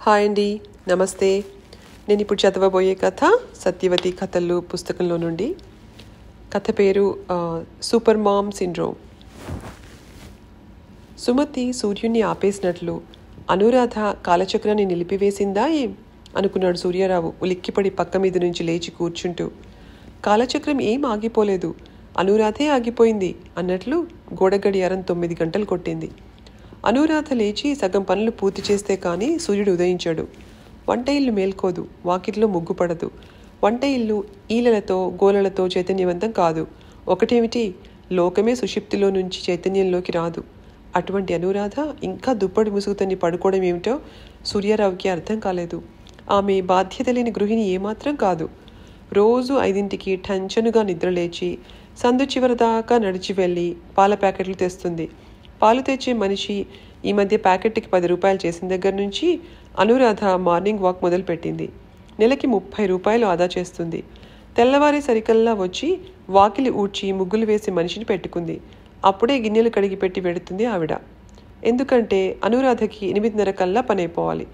Hi అండి, నమస్తే. నేను ఇప్పుడు చదవబోయే కథ సత్యవతి కథలు పుస్తకంలో నుండి. కథ పేరు సూపర్ మామ్ సిండ్రోమ్. సుమతి సూర్యుణ్ణి ఆపేసినట్లు అనురాధ కాలచక్రాన్ని నిలిపివేసిందా ఏం అనుకున్నాడు సూర్యారావు ఉలిక్కిపడి పక్క మీద నుంచి లేచి కూర్చుంటూ. కాలచక్రం ఏం ఆగిపోలేదు, అనురాధే ఆగిపోయింది అన్నట్లు గోడ గడియారం 9 గంటలు కొట్టింది. అనురాధ లేచి సగం పనులు పూర్తి చేస్తే కానీ సూర్యుడు ఉదయించాడు. వంట ఇల్లు మేల్కోదు, వాకిట్లో ముగ్గు పడదు. వంట ఇల్లు ఈలలతో గోలలతో చైతన్యవంతం కాదు. ఒకటేమిటి, లోకమే సుషిప్తిలో నుంచి చైతన్యంలోకి రాదు. అటువంటి అనురాధ ఇంకా దుప్పటి ముసుగుతని పడుకోవడం ఏమిటో సూర్యారావుకి అర్థం కాలేదు. ఆమె బాధ్యత లేని గృహిణి ఏమాత్రం కాదు. రోజు 5ంటికి టంచనుగా నిద్రలేచి సందు చివరి దాకా నడిచి వెళ్ళి పాల ప్యాకెట్లు తెస్తుంది. పాలు తెచ్చే మనిషి ఈ మధ్య ప్యాకెట్కి 10 రూపాయలు చేసిన దగ్గర నుంచి అనురాధ మార్నింగ్ వాక్ మొదలుపెట్టింది. నెలకి 30 రూపాయలు ఆదా చేస్తుంది. తెల్లవారి సరికల్లా వచ్చి వాకిలి ఊడ్చి ముగ్గులు వేసే మనిషిని పెట్టుకుంది. అప్పుడే గిన్నెలు కడిగి పెట్టి వెడుతుంది ఆవిడ. ఎందుకంటే అనురాధకి 8:30 కల్లా పని అయిపోవాలి.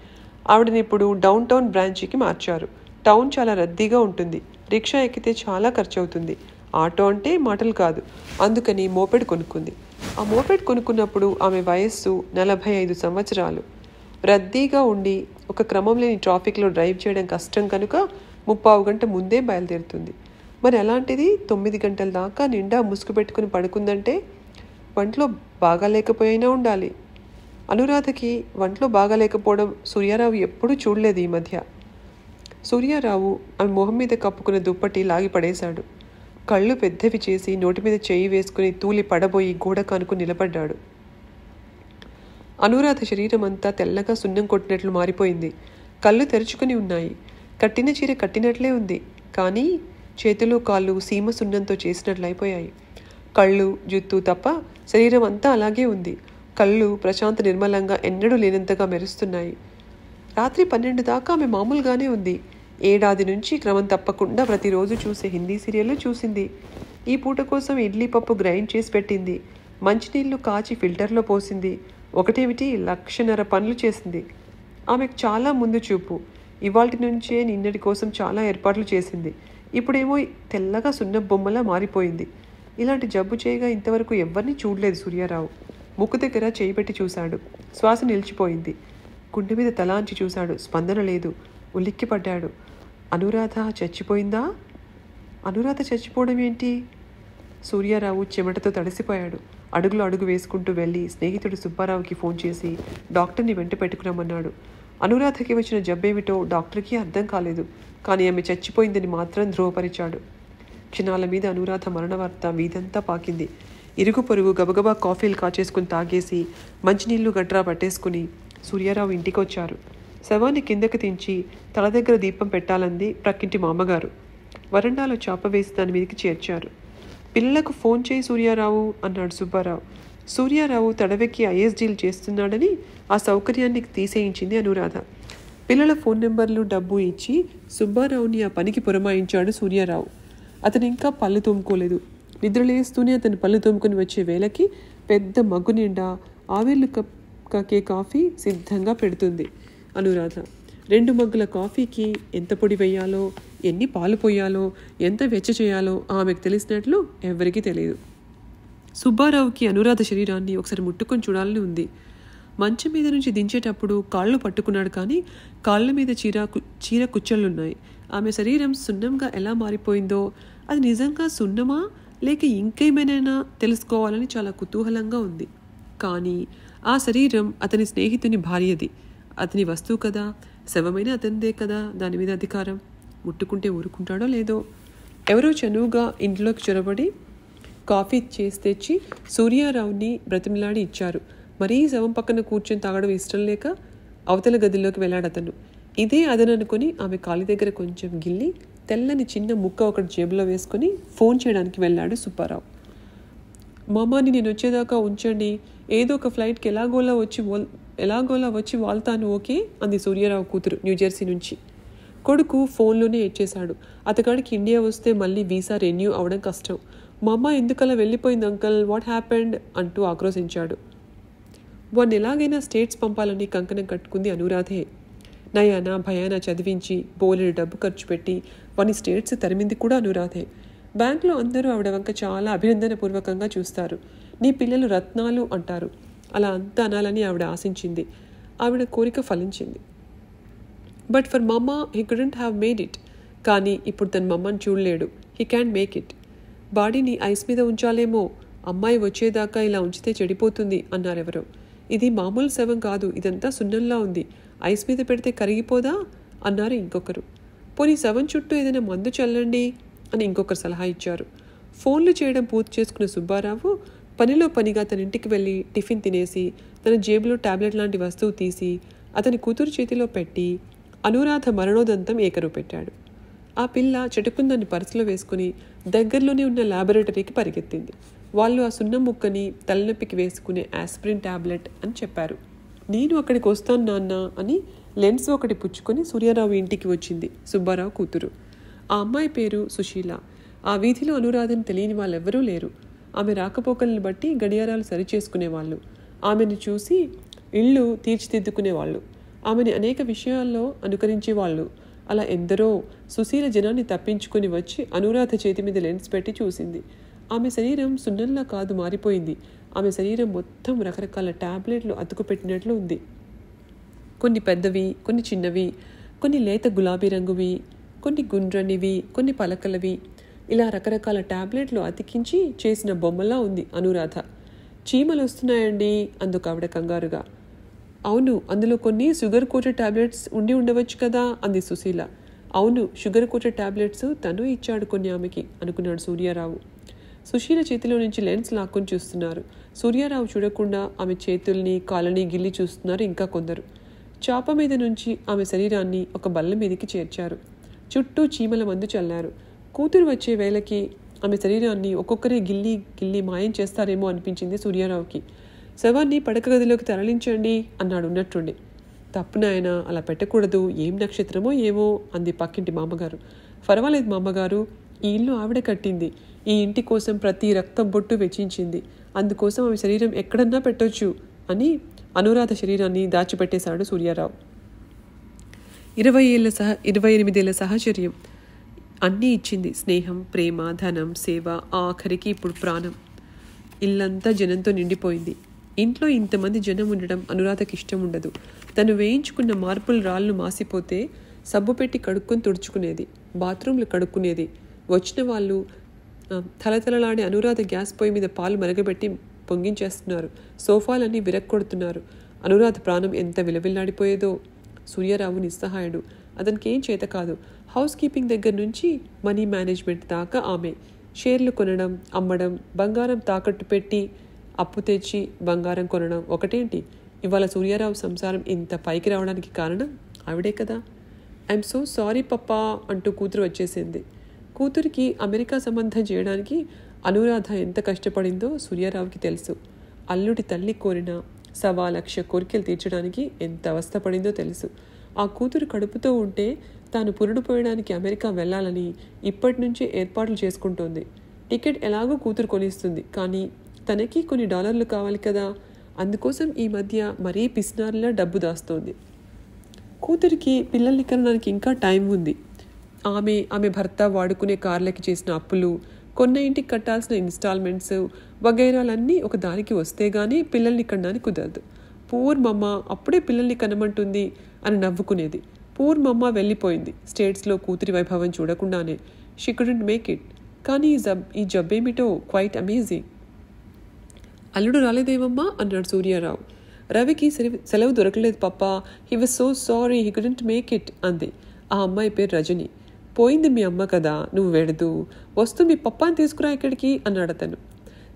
ఆవిడని ఇప్పుడు డౌన్ టౌన్ బ్రాంచ్కి మార్చారు. టౌన్ చాలా రద్దీగా ఉంటుంది. రిక్షా ఎక్కితే చాలా ఖర్చు అవుతుంది. ఆటో అంటే మాటలు కాదు. అందుకని మోపెడ్ కొనుక్కుంది. ఆ మోపెడ్ కొనుక్కున్నప్పుడు ఆమె వయస్సు 45 సంవత్సరాలు. రద్దీగా ఉండి ఒక క్రమం లేని ట్రాఫిక్లో డ్రైవ్ చేయడం కష్టం కనుక 3/4 గంట ముందే బయలుదేరుతుంది. మరి అలాంటిది 9 గంటల దాకా నిండా ముసుగు పెట్టుకుని పడుకుందంటే వంట్లో బాగాలేకపోయినా ఉండాలి. అనురాధకి వంట్లో బాగాలేకపోవడం సూర్యారావు ఎప్పుడూ చూడలేదు ఈ మధ్య. సూర్యారావు ఆమె మొహం మీద కప్పుకున్న దుప్పటి లాగి పడేశాడు. కళ్ళు పెద్దవి చేసి నోటి మీద చేయి వేసుకుని తూలి పడబోయి గోడ కానుకు నిలబడ్డాడు. అనురాధ శరీరం అంతా తెల్లగా సున్నం కొట్టినట్లు మారిపోయింది. కళ్ళు తెరుచుకుని ఉన్నాయి. కట్టిన చీర కట్టినట్లే ఉంది, కానీ చేతులు కాళ్ళు సీమ సున్నంతో చేసినట్లయిపోయాయి. కళ్ళు జుత్తు తప్ప శరీరం అంతా అలాగే ఉంది. కళ్ళు ప్రశాంత నిర్మలంగా ఎన్నడూ లేనంతగా మెరుస్తున్నాయి. రాత్రి 12 దాకా ఆమె మామూలుగానే ఉంది. ఏడాది నుంచి క్రమం తప్పకుండా ప్రతిరోజు చూసే హిందీ సీరియల్ చూసింది. ఈ పూట కోసం ఇడ్లీ పప్పు గ్రైండ్ చేసి పెట్టింది. మంచినీళ్లు కాచి ఫిల్టర్లో పోసింది. ఒకటేమిటి, 1,00,000 పనులు చేసింది. ఆమెకు చాలా ముందు చూపు. ఇవాల్టి నుంచే నిన్నటి కోసం చాలా ఏర్పాట్లు చేసింది. ఇప్పుడేమో తెల్లగా సున్న బొమ్మలా మారిపోయింది. ఇలాంటి జబ్బు చేయగా ఇంతవరకు ఎవరిని చూడలేదు సూర్యారావు. ముక్కు దగ్గర చేయి పెట్టి చూశాడు. శ్వాస నిలిచిపోయింది. గుండె మీద తలాంచి చూశాడు. స్పందన లేదు. ఉలిక్కిపడ్డాడు. అనురాధ చచ్చిపోయిందా? అనురాధ చచ్చిపోవడం ఏంటి? సూర్యారావు చెమటతో తడిసిపోయాడు. అడుగులో అడుగు వేసుకుంటూ వెళ్ళి స్నేహితుడు సుబ్బారావుకి ఫోన్ చేసి డాక్టర్ని వెంట పెట్టుకురమ్మన్నాడు. అనురాధకి వచ్చిన జబ్బేమిటో డాక్టర్కి అర్థం కాలేదు, కానీ ఆమె చచ్చిపోయిందని మాత్రం ధృవపరిచాడు. క్షణాల మీద అనురాధ మరణ వార్త వీధంతా పాకింది. ఇరుగు పొరుగు గబగబా కాఫీలు కాచేసుకుని తాగేసి మంచినీళ్లు గట్రా పట్టేసుకుని సూర్యారావు ఇంటికొచ్చారు. శవాన్ని కిందకి దించి తల దగ్గర దీపం పెట్టాలంది ప్రక్కింటి మామగారు. వరండాలో చాప వేసి దాని మీదకి చేర్చారు. పిల్లలకు ఫోన్ చేయి సూర్యారావు అన్నాడు సుబ్బారావు. సూర్యారావు తడవెక్కి ఐఎస్డీలు చేస్తున్నాడని ఆ సౌకర్యాన్ని తీసేయించింది అనురాధ. పిల్లల ఫోన్ నెంబర్లు డబ్బు ఇచ్చి సుబ్బారావుని ఆ పనికి పురమాయించాడు సూర్యారావు. అతను ఇంకా పళ్ళు తోముకోలేదు. నిద్రలేస్తూనే అతను పళ్ళు తోముకుని వచ్చే వేళకి పెద్ద మగ్గు నిండా ఆవిర్లు కక్కే కాఫీ సిద్ధంగా పెడుతుంది అనురాధ. 2 మగ్గుల కాఫీకి ఎంత పొడి వేయాలో, ఎన్ని పాలు పోయాలో, ఎంత వెచ్చ చేయాలో ఆమెకు తెలిసినట్లు ఎవరికీ తెలియదు. సుబ్బారావుకి అనురాధ శరీరాన్ని ఒకసారి ముట్టుకొని చూడాలని ఉంది. మంచం మీద నుంచి దించేటప్పుడు కాళ్ళు పట్టుకున్నాడు, కానీ కాళ్ళ మీద చీర కుచ్చళ్ళున్నాయి. ఆమె శరీరం సున్నంగా ఎలా మారిపోయిందో, అది నిజంగా సున్నమా లేక ఇంకేమైనా తెలుసుకోవాలని చాలా కుతూహలంగా ఉంది. కానీ ఆ శరీరం అతని స్నేహితుని భార్యది. అతని వస్తువు కదా, శవమైన అతనిదే కదా, దాని మీద అధికారం. ముట్టుకుంటే ఊరుకుంటాడో లేదో. ఎవరో చనువుగా ఇంట్లోకి చొరబడి కాఫీ చేసి తెచ్చి సూర్యారావుని బ్రతిమలాడి ఇచ్చారు. మరీ శవం పక్కన కూర్చొని తాగడం ఇష్టం లేక అవతల గదిలోకి వెళ్ళాడు అతను. ఇదే అదననుకొని ఆమె కాలి దగ్గర కొంచెం గిల్లి తెల్లని చిన్న ముక్క ఒకటి జేబులో వేసుకొని ఫోన్ చేయడానికి వెళ్ళాడు సుబ్బారావు. మామాని నేను వచ్చేదాకా ఉంచండి, ఏదో ఒక ఫ్లైట్కి ఎలాగోలా వచ్చి వాళ్తాను, ఓకే అంది సూర్యారావు కూతురు న్యూజెర్సీ నుంచి. కొడుకు ఫోన్లోనే ఎచ్చేశాడు. అతగాడికి ఇండియా వస్తే మళ్ళీ వీసా రెన్యూ అవడం కష్టం. మా అమ్మ ఎందుకలా వెళ్ళిపోయింది అంకల్, వాట్ హ్యాపెండ్ అంటూ ఆక్రోశించాడు. వాడిని ఎలాగైనా స్టేట్స్ పంపాలని కంకణం కట్టుకుంది అనురాధే. నయానా భయానా చదివించి బోలెడు డబ్బు ఖర్చు పెట్టి వాని స్టేట్స్ తరిమింది కూడా అనురాధే. బ్యాంకులో అందరూ ఆవిడ వంక చాలా అభినందనపూర్వకంగా చూస్తారు. నీ పిల్లలు రత్నాలు అంటారు. అలా అంతా అనాలని ఆవిడ ఆశించింది. ఆవిడ కోరిక ఫలించింది. But for mamma he couldn't have made it. కానీ ఇప్పుడు తన మమ్మని చూడలేడు. He can make it. బాడీని ఐస్ మీద ఉంచాలేమో, అమ్మాయి వచ్చేదాకా ఇలా ఉంచితే చెడిపోతుంది అన్నారెవరో. ఇది మామూలు శవం కాదు, ఇదంతా సున్నంలా ఉంది, ఐస్ మీద పెడితే కరిగిపోదా అన్నారు ఇంకొకరు. పోనీ శవం చుట్టూ ఏదైనా మందు చల్లండి అని ఇంకొకరు సలహా ఇచ్చారు. ఫోన్లు చేయడం పూర్తి చేసుకున్న సుబ్బారావు పనిలో పనిగా తన ఇంటికి వెళ్ళి టిఫిన్ తినేసి తన జేబులో టాబ్లెట్ లాంటి వస్తువు తీసి అతని కూతురు చేతిలో పెట్టి అనురాధ మరణోదంతం ఏకరు పెట్టాడు. ఆ పిల్ల చెటుకుందని పర్సులో వేసుకుని దగ్గరలోనే ఉన్న ల్యాబొరేటరీకి పరిగెత్తింది. వాళ్ళు ఆ సున్నం ముక్కని తలనొప్పికి వేసుకునే ఆస్పిరిన్ టాబ్లెట్ అని చెప్పారు. నేను అక్కడికి వస్తాను నాన్న అని లెన్స్ ఒకటి పుచ్చుకొని సూర్యారావు ఇంటికి వచ్చింది సుబ్బారావు కూతురు. ఆ అమ్మాయి పేరు సుశీల. ఆ వీధిలో అనురాధను తెలియని వాళ్ళెవ్వరూ లేరు. ఆమె రాకపోకలను బట్టి గడియారాలు సరిచేసుకునేవాళ్ళు, ఆమెను చూసి ఇళ్ళు తీర్చిదిద్దుకునేవాళ్ళు, ఆమెని అనేక విషయాల్లో అనుకరించేవాళ్ళు. అలా ఎందరో సుశీల జనాన్ని తప్పించుకొని వచ్చి అనురాధ చేతి మీద లెన్స్ పెట్టి చూసింది. ఆమె శరీరం సున్నంలా కాదు మారిపోయింది. ఆమె శరీరం మొత్తం రకరకాల టాబ్లెట్లు అతుకుపెట్టినట్లు ఉంది. కొన్ని పెద్దవి, కొన్ని చిన్నవి, కొన్ని లేత గులాబీ రంగువి, కొన్ని గుండ్రనివి, కొన్ని పలకలవి, ఇలా రకరకాల టాబ్లెట్లు అతికించి చేసిన బొమ్మలా ఉంది అనురాధ. చీమలు వస్తున్నాయండి అందుకు ఆవిడ కంగారుగా. అవును, అందులో కొన్ని షుగర్ కోటెడ్ టాబ్లెట్స్ ఉండి ఉండవచ్చు కదా అంది సుశీల. అవును, షుగర్ కోటెడ్ టాబ్లెట్స్ తను ఇచ్చాడు కొన్ని ఆమెకి అనుకున్నాడు సూర్యారావు. సుశీల చేతిలో నుంచి లెన్స్ లాక్కొని చూస్తున్నారు. సూర్యారావు చూడకుండా ఆమె చేతుల్ని కాళ్ళని గిల్లి చూస్తున్నారు ఇంకా కొందరు. చాప మీద నుంచి ఆమె శరీరాన్ని ఒక బల్ల మీదకి చేర్చారు. చుట్టూ చీమల మందు చల్లారు. కూతురు వచ్చే వేళకి ఆమె శరీరాన్ని ఒక్కొక్కరే గిల్లి గిల్లి మాయం చేస్తారేమో అనిపించింది సూర్యారావుకి. శవాన్ని పడక గదిలోకి తరలించండి అన్నాడు ఉన్నట్టుండి. తప్పు నాయన, అలా పెట్టకూడదు, ఏం నక్షత్రమో ఏమో అంది పక్కింటి మామగారు. పర్వాలేదు మామగారు, ఈ ఇల్లు ఆవిడ కట్టింది, ఈ ఇంటి కోసం ప్రతి రక్తం బొట్టు వెచ్చించింది, అందుకోసం ఆమె శరీరం ఎక్కడన్నా పెట్టొచ్చు అని అనురాధ శరీరాన్ని దాచిపెట్టేశాడు సూర్యారావు. 28 ఏళ్ల సహచర్యం అన్నీ ఇచ్చింది. స్నేహం, ప్రేమ, ధనం, సేవ, ఆఖరికి ఇప్పుడు ప్రాణం. ఇల్లంతా జనంతో నిండిపోయింది. ఇంట్లో ఇంతమంది జనం ఉండడం అనురాధకి ఇష్టం ఉండదు. తను వేయించుకున్న మార్పులు రాళ్ళు మాసిపోతే సబ్బు పెట్టి కడుక్కొని తుడుచుకునేది, బాత్రూంలు కడుక్కునేది. వచ్చిన వాళ్ళు తలతలలాడే అనురాధ గ్యాస్ పొయ్యి మీద పాలు మరగబెట్టి పొంగించేస్తున్నారు. సోఫాలన్నీ విరక్కొడుతున్నారు. అనురాధ ప్రాణం ఎంత విలవిల్లాడిపోయేదో. సూర్యారావు నిస్సహాయుడు. అతనికి ఏం చేత కాదు. హౌస్ కీపింగ్ దగ్గర నుంచి మనీ మేనేజ్మెంట్ దాకా ఆమె. షేర్లు కొనడం, అమ్మడం, బంగారం తాకట్టు పెట్టి అప్పు తెచ్చి బంగారం కొనడం ఒకటేంటి? ఇవాళ సూర్యారావు సంసారం ఇంత పైకి రావడానికి కారణం ఆవిడే కదా. ఐఎమ్ సో సారీ పప్పా అంటూ కూతురు వచ్చేసింది. కూతురికి అమెరికా సంబంధం చేయడానికి అనురాధ ఎంత కష్టపడిందో సూర్యారావుకి తెలుసు. అల్లుడి తల్లి కోరిన 1,00,000 కోరికలు తీర్చడానికి ఎంత అవస్థపడిందో తెలుసు. ఆ కూతురు కడుపుతో ఉంటే తాను పురుడు పోయడానికి అమెరికా వెళ్ళాలని ఇప్పటి నుంచే ఏర్పాట్లు చేసుకుంటోంది. టికెట్ ఎలాగో కూతురు కొనిస్తుంది, కానీ తనకి కొన్ని డాలర్లు కావాలి కదా. అందుకోసం ఈ మధ్య మరీ పిసినారిలా డబ్బు దాస్తోంది. కూతురికి పిల్లల్ని కనడానికి ఇంకా టైం ఉంది. ఆమె భర్త వాడుకునే కార్లకి చేసిన అప్పులు, కొన్న ఇంటికి కట్టాల్సిన ఇన్స్టాల్మెంట్స్ వగైరాలన్నీ ఒక దానికి వస్తే గానీ పిల్లల్ని కనడానికి కుదరదు. పూర్ మమ్మ అప్పుడే పిల్లల్ని కనమంటుంది అని నవ్వుకునేది. పూర్ మమ్మ వెళ్ళిపోయింది స్టేట్స్లో కూతురి వైభవం చూడకుండానే. She couldn't make it. కానీ ఈ జబ్బేమిటో క్వైట్ అమేజింగ్. అల్లుడు రాలేదేమమ్మా అన్నాడు సూర్యారావు. రవికి సెలవు దొరకలేదు papa, he was so sorry, he couldn't make it అంది. ఆ అమ్మాయి పేరు రజని. పోయింది మీ అమ్మ కదా, నువ్వు వెడదు, వస్తూ మీ పప్పాని తీసుకురా ఇక్కడికి అన్నాడు అతను.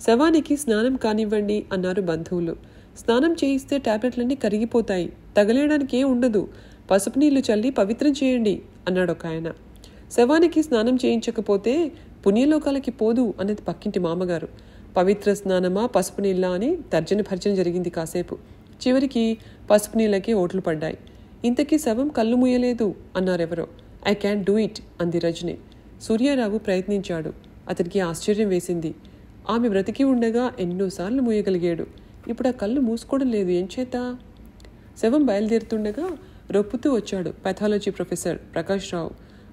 శవానికి స్నానం కానివ్వండి అన్నారు బంధువులు. స్నానం చేయిస్తే టాబ్లెట్లన్నీ కరిగిపోతాయి, తగలేయడానికి ఏం ఉండదు, పసుపు నీళ్లు చల్లి పవిత్రం చేయండి అన్నాడు ఒక ఆయన. శవానికి స్నానం చేయించకపోతే పుణ్యలోకాలకి పోదు అన్నది పక్కింటి మామగారు. పవిత్ర స్నానమా పసుపు నీళ్ళ అని తర్జన భర్జన జరిగింది కాసేపు. చివరికి పసుపు నీళ్ళకి ఓట్లు పడ్డాయి. ఇంతకీ శవం కళ్ళు మూయలేదు అన్నారెవరో. ఐ క్యాన్ డూ ఇట్ అంది రజని. సూర్యారావు ప్రయత్నించాడు. అతనికి ఆశ్చర్యం వేసింది. ఆమె బ్రతికి ఉండగా ఎన్నోసార్లు మూయగలిగాడు. ఇప్పుడు ఆ కళ్ళు మూసుకోవడం లేదు, ఏం చేత? శవం బయలుదేరుతుండగా రొప్పుతూ వచ్చాడు పెథాలజీ ప్రొఫెసర్ ప్రకాష్ రావు.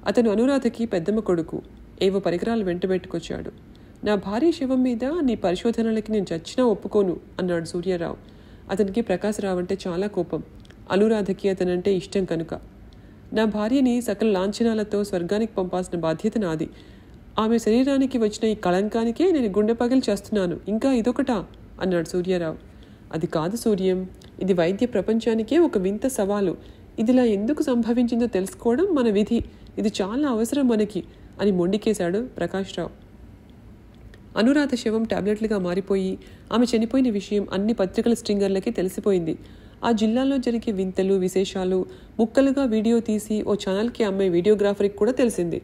అతను అనురాధకి పెద్దమ్మ కొడుకు. ఏవో పరికరాలు వెంటబెట్టుకొచ్చాడు. నా భార్య శవం మీద నీ పరిశోధనలకి నేను చచ్చినా ఒప్పుకోను అన్నాడు సూర్యారావు. అతనికి ప్రకాశరావు అంటే చాలా కోపం. అనురాధకి అతనంటే ఇష్టం కనుక. నా భార్యని సకల లాంఛనాలతో స్వర్గానికి పంపాల్సిన బాధ్యత నాది. ఆమె శరీరానికి వచ్చిన ఈ కళంకానికే నేను గుండె పగిలి చేస్తున్నాను, ఇంకా ఇదొకటా అన్నాడు సూర్యారావు. అది కాదు సూర్యం, ఇది వైద్య ప్రపంచానికే ఒక వింత సవాలు. ఇదిలా ఎందుకు సంభవించిందో తెలుసుకోవడం మన విధి. ఇది చాలా అవసరం మనకి అని మొండికేశాడు ప్రకాష్ రావు. అనురాధ శవం టాబ్లెట్లుగా మారిపోయి ఆమె చనిపోయిన విషయం అన్ని పత్రికల స్ట్రింగర్లకి తెలిసిపోయింది. ఆ జిల్లాలో జరిగే వింతలు విశేషాలు ముక్కలుగా వీడియో తీసి ఓ ఛానల్కి అమ్మే వీడియోగ్రాఫర్కి కూడా తెలిసింది.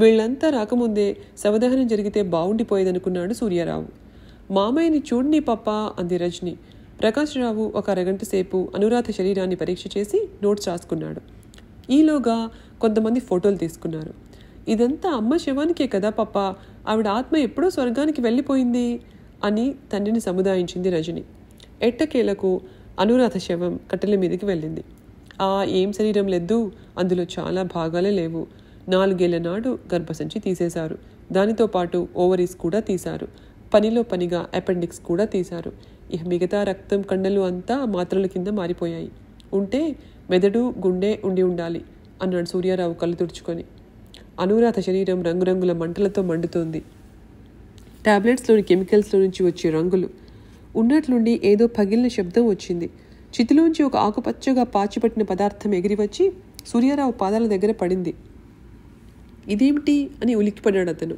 వీళ్ళంతా రాకముందే శవదహనం జరిగితే బాగుండిపోయేదనుకున్నాడు సూర్యారావు. మామయ్యని చూడని పప్పా అంది రజని. ప్రకాష్ రావు ఒక అరగంట సేపు అనురాధ శరీరాన్ని పరీక్ష చేసి నోట్స్ రాసుకున్నాడు. ఈలోగా కొంతమంది ఫోటోలు తీసుకున్నారు. ఇదంతా అమ్మ శవానికే కదా పప్ప, ఆవిడ ఆత్మ ఎప్పుడో స్వర్గానికి వెళ్ళిపోయింది అని తండ్రిని సముదాయించింది రజని. ఎట్టకేలకు అనురాధ శవం కట్టెల మీదకి వెళ్ళింది. ఏం శరీరం లేదు, అందులో చాలా భాగాలే లేవు. 4 ఏళ్ల నాడు గర్భసంచి తీసేశారు. దానితో పాటు ఓవరీస్ కూడా తీశారు. పనిలో పనిగా అపెండిక్స్ కూడా తీశారు. ఇక మిగతా రక్తం కండలు అంతా మాత్రల కింద మారిపోయాయి. ఉంటే మెదడు గుండె ఉండి ఉండాలి అన్నాడు సూర్యారావు కళ్ళు తుడుచుకొని. అనురాధ శరీరం రంగురంగుల మంటలతో మండుతోంది. టాబ్లెట్స్లోని కెమికల్స్లో నుంచి వచ్చే రంగులు. ఉన్నట్లుండి ఏదో పగిలిన శబ్దం వచ్చింది. చితిలోంచి ఒక ఆకుపచ్చగా పాచిపట్టిన పదార్థం ఎగిరివచ్చి సూర్యారావు పాదాల దగ్గర పడింది. ఇదేమిటి అని ఉలిక్కిపడ్డాడు అతను.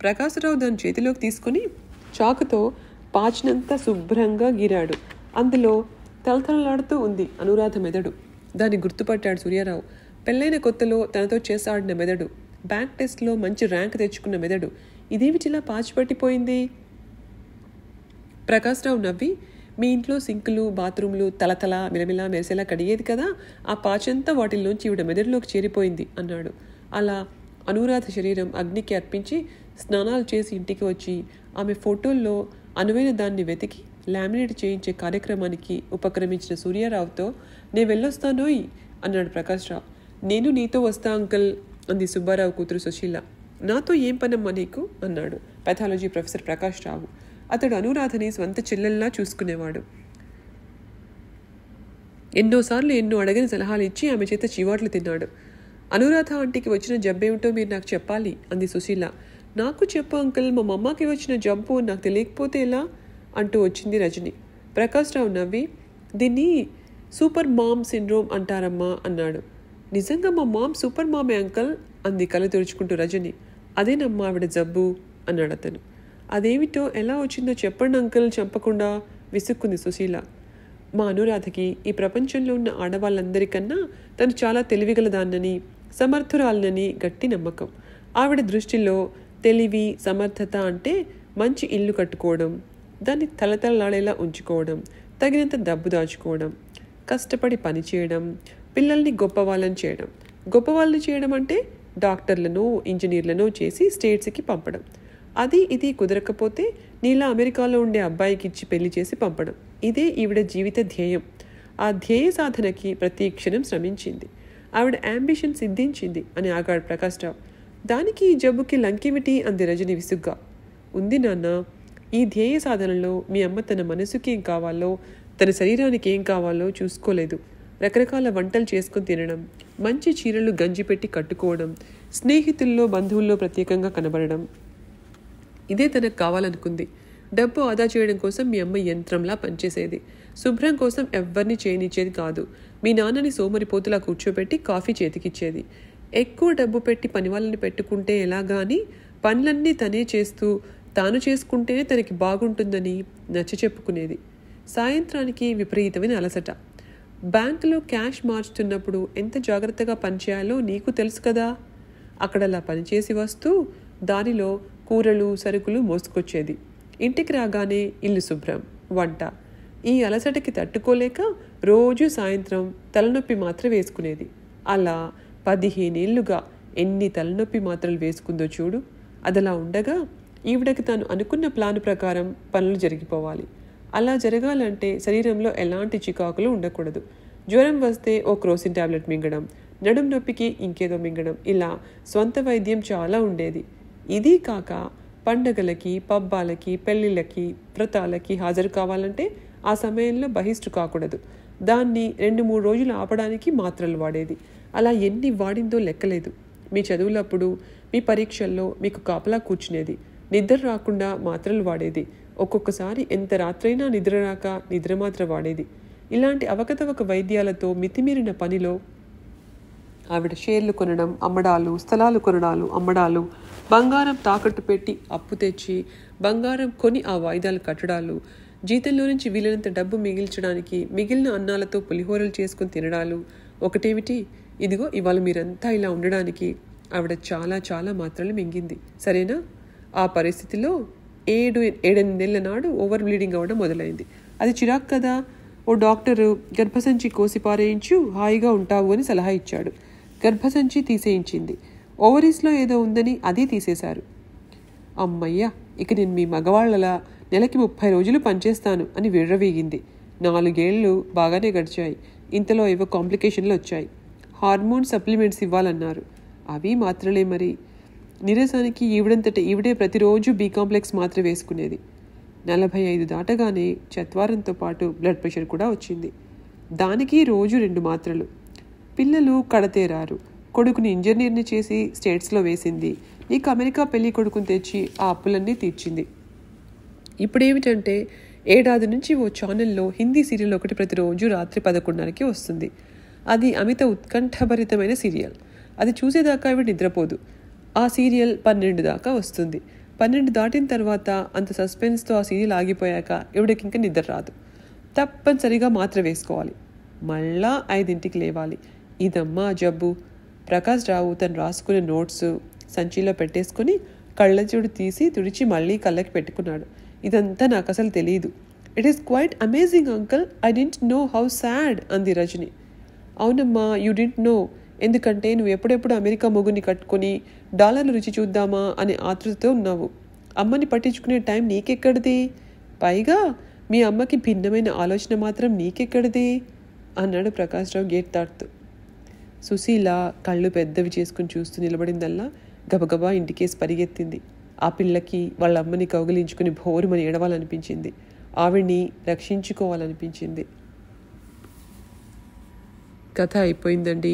ప్రకాశరావు దాని చేతిలోకి తీసుకుని చాకుతో పాచినంతా శుభ్రంగా గీరాడు. అందులో తలతలలాడుతూ ఉంది అనురాధ మెదడు. దాన్ని గుర్తుపట్టాడు సూర్యారావు. పెళ్ళైన కొత్తలో తనతో చేసాడిన మెదడు, బ్యాంక్ టెస్ట్లో మంచి ర్యాంక్ తెచ్చుకున్న మెదడు. ఇదేమిటిలా పాచిపట్టిపోయింది? ప్రకాశరావు నవ్వి, మీ ఇంట్లో సింకులు బాత్రూంలు తలతల మిలమిలా మెరిసేలా కడిగేది కదా, ఆ పాచంతా వాటిల్లోంచి ఈవిడ మెదడులోకి చేరిపోయింది అన్నాడు. అలా అనురాధ శరీరం అగ్నికి అర్పించి స్నానాలు చేసి ఇంటికి వచ్చి ఆమె ఫోటోల్లో అనువైన దాన్ని వెతికి లామినేట్ చేయించే కార్యక్రమానికి ఉపక్రమించిన సూర్యారావుతో నే వెళ్ళొస్తానోయ్ అన్నాడు ప్రకాశ్రావు. నేను నీతో వస్తా అంకల్ అంది సుబ్బారావు కూతురు సుశీల. నాతో ఏం పనమ్మా నీకు అన్నాడు పెథాలజీ ప్రొఫెసర్ ప్రకాష్ రావు. అతడు అనురాధని స్వంత చెల్లెల్లా చూసుకునేవాడు. ఎన్నోసార్లు ఎన్నో అడగని సలహాలు ఇచ్చి ఆమె చేత చివాట్లు తిన్నాడు. అనురాధ ఆంటీకి వచ్చిన జబ్బేమిటో మీరు నాకు చెప్పాలి అంది సుశీల. నాకు చెప్పు అంకల్, మా అమ్మకి వచ్చిన జబ్బు నాకు తెలియకపోతే ఎలా అంటూ వచ్చింది రజని. ప్రకాష్ రావు నవ్వి, దీన్ని సూపర్ మామ్ సిండ్రోమ్ అంటారమ్మా అన్నాడు. నిజంగా మా మామ్ సూపర్ మామే అంకల్ అంది కళ్ళు తుడుచుకుంటూ రజని. అదేనమ్మా ఆవిడ జబ్బు అన్నాడు అతను. అదేమిటో ఎలా వచ్చిందో చెప్పండి అంకల్ చెప్పకుండా విసుక్కుంది సుశీల. మా అనురాధకి ఈ ప్రపంచంలో ఉన్న ఆడవాళ్ళందరికన్నా తను చాలా తెలివిగలదాన్నని సమర్థురాలనని గట్టి నమ్మకం. ఆవిడ దృష్టిలో తెలివి సమర్థత అంటే మంచి ఇల్లు కట్టుకోవడం, దాన్ని తలతలలాడేలా ఉంచుకోవడం, తగినంత డబ్బు దాచుకోవడం, కష్టపడి పని చేయడం, పిల్లల్ని గొప్పవాళ్ళని చేయడం. గొప్పవాళ్ళని చేయడం అంటే డాక్టర్లను ఇంజనీర్లను చేసి స్టేట్స్కి పంపడం. అది ఇది కుదరకపోతే నీలా అమెరికాలో ఉండే అబ్బాయికి ఇచ్చి పెళ్లి చేసి పంపడం. ఇదే ఈవిడ జీవిత ధ్యేయం. ఆ ధ్యేయ సాధనకి ప్రతి క్షణం శ్రమించింది. ఆవిడ అంబిషన్ సిద్ధించింది అని ఆగాడు ప్రకాష్ రావు. దానికి ఈ జబ్బుకి లంకేమిటి అంది రజని విసుగ్గా. ఉంది నాన్న, ఈ ధ్యేయ సాధనలో మీ అమ్మ తన మనసుకి ఏం కావాలో తన శరీరానికి ఏం కావాలో చూసుకోలేదు. రకరకాల వంటలు చేసుకుని తినడం, మంచి చీరలు గంజి పెట్టి కట్టుకోవడం, స్నేహితుల్లో బంధువుల్లో ప్రత్యేకంగా కనబడడం, ఇదే తనకు కావాలనుకుంది. డబ్బు ఆదా చేయడం కోసం మీ అమ్మ యంత్రంలా పనిచేసేది. శుభ్రం కోసం ఎవ్వరిని చేయనిచ్చేది కాదు. మీ నాన్నని సోమరిపోతులా కూర్చోబెట్టి కాఫీ చేతికిచ్చేది. ఎక్కువ డబ్బు పెట్టి పని వాళ్ళని పెట్టుకుంటే ఎలాగా అని పనులన్నీ తనే చేస్తూ తాను చేసుకుంటేనే తనకి బాగుంటుందని నచ్చ చెప్పుకునేది. సాయంత్రానికి విపరీతమైన అలసట. బ్యాంకులో క్యాష్ మార్చుతున్నప్పుడు ఎంత జాగ్రత్తగా పనిచేయాలో నీకు తెలుసు కదా. అక్కడలా పనిచేసి వస్తూ దారిలో కూరలు సరుకులు మోసుకొచ్చేది. ఇంటికి రాగానే ఇల్లు శుభ్రం, వంట. ఈ అలసటకి తట్టుకోలేక రోజు సాయంత్రం తలనొప్పి మాత్ర వేసుకునేది. అలా 15 ఏళ్లుగా ఎన్ని తలనొప్పి మాత్రలు వేసుకుందో చూడు. అదలా ఉండగా ఈవిడకి తాను అనుకున్న ప్లాను ప్రకారం పనులు జరిగిపోవాలి. అలా జరగాలంటే శరీరంలో ఎలాంటి చికాకులు ఉండకూడదు. జ్వరం వస్తే ఓ క్రోసిన్ టాబ్లెట్ మింగడం, నడుం నొప్పికి ఇంకేదో మింగడం, ఇలా స్వంత వైద్యం చాలా ఉండేది. ఇది కాక పండగలకి, పబ్బాలకి, పెళ్ళిళ్ళకి, వ్రతాలకి హాజరు కావాలంటే ఆ సమయంలో బహిష్టు కాకూడదు. దాన్ని 2-3 రోజులు ఆపడానికి మాత్రలు వాడేది. అలా ఎన్ని వాడిందో లెక్కలేదు. మీ చదువులప్పుడు, మీ పరీక్షల్లో మీకు కాపలా కూర్చునేది. నిద్ర రాకుండా మాత్రలు వాడేది. ఒక్కొక్కసారి ఎంత రాత్రైనా నిద్ర రాక నిద్ర మాత్ర వాడేది. ఇలాంటి అవకతవక వైద్యాలతో మితిమీరిన పనిలో ఆవిడ షేర్లు కొనడం, అమ్మడాలు, స్థలాలు కొనడాలు, అమ్మడాలు, బంగారం తాకట్టు పెట్టి అప్పు తెచ్చి బంగారం కొని ఆ వాయిదాలు కట్టడాలు, జీతంలో నుంచి వీలైనంత డబ్బు మిగిల్చడానికి మిగిలిన అన్నాలతో పులిహోరలు చేసుకుని తినడాలు. ఒకటేమిటి, ఇదిగో ఇవాళ మీరంతా ఇలా ఉండడానికి ఆవిడ చాలా చాలా మాత్రలు మింగింది. సరేనా? ఆ పరిస్థితిలో 7-8 నెలల నాడు ఓవర్ బ్లీడింగ్ అవ్వడం మొదలైంది. అది చిరాకు కదా. ఓ డాక్టరు గర్భసంచి కోసి పారేయించు, హాయిగా ఉంటావు అని సలహా ఇచ్చాడు. గర్భసంచి తీసేయించింది. ఓవరీస్లో ఏదో ఉందని అది తీసేశారు. అమ్మయ్య, ఇక నేను మీ మగవాళ్లలా నెలకి 30 రోజులు పనిచేస్తాను అని విర్రవీగింది. 4 ఏళ్ళు బాగానే గడిచాయి. ఇంతలో ఏవో కాంప్లికేషన్లు వచ్చాయి. హార్మోన్ సప్లిమెంట్స్ ఇవ్వాలన్నారు. అవి మాత్రలే మరి. నీరసానికి ఈవిడంతట ఈవిడే ప్రతిరోజు బి కాంప్లెక్స్ మాత్ర వేసుకునేది. 45 దాటగానే చత్వారంతో పాటు బ్లడ్ ప్రెషర్ కూడా వచ్చింది. దానికి రోజు 2 మాత్రలు. పిల్లలు కడతేరారు. కొడుకుని ఇంజనీర్ని చేసి స్టేట్స్లో వేసింది. నీకు అమెరికా పెళ్లి కొడుకుని తెచ్చి ఆ అప్పులన్నీ తీర్చింది. ఇప్పుడేమిటంటే ఏడాది నుంచి ఓ ఛానల్లో హిందీ సీరియల్ ఒకటి ప్రతిరోజు రాత్రి 11:30కి వస్తుంది. అది అమిత ఉత్కంఠభరితమైన సీరియల్. అది చూసేదాకా ఆవిడ నిద్రపోదు. ఆ సీరియల్ 12 దాకా వస్తుంది. 12 దాటిన తర్వాత అంత సస్పెన్స్తో ఆ సీరియల్ ఆగిపోయాక ఇవిడకి ఇంకా నిద్ర రాదు. తప్పనిసరిగా మాత్ర వేసుకోవాలి. మళ్ళా 5ంటికి లేవాలి. ఇదమ్మా జబ్బు. ప్రకాష్ రావు తను రాసుకునే నోట్స్ సంచిలో పెట్టేసుకుని కళ్ళజోడు తీసి తుడిచి మళ్ళీ కళ్ళకి పెట్టుకున్నాడు. ఇదంతా నాకు అసలు తెలియదు. It is quite amazing uncle. I didn't know how sad అంది రజని. అవునమ్మా, యూ డింట్ నో. ఎందుకంటే నువ్వు ఎప్పుడెప్పుడు అమెరికా మొగుని కట్టుకొని డాలర్లు రుచి చూద్దామా అనే ఆతృతతో ఉన్నావు. అమ్మని పట్టించుకునే టైం నీకెక్కడిది? పైగా మీ అమ్మకి భిన్నమైన ఆలోచన మాత్రం నీకెక్కడిది అన్నాడు ప్రకాష్ రావు గేట్ దాటుతూ. సుశీల కళ్ళు పెద్దవి చేసుకుని చూస్తూ నిలబడిందల్లా గబగబా ఇంటికేసి పరిగెత్తింది. ఆ పిల్లకి వాళ్ళ అమ్మని కౌగిలించుకుని భోరుమని ఏడవాలనిపించింది. ఆవిడ్ని రక్షించుకోవాలనిపించింది. కథ అయిపోయిందండి.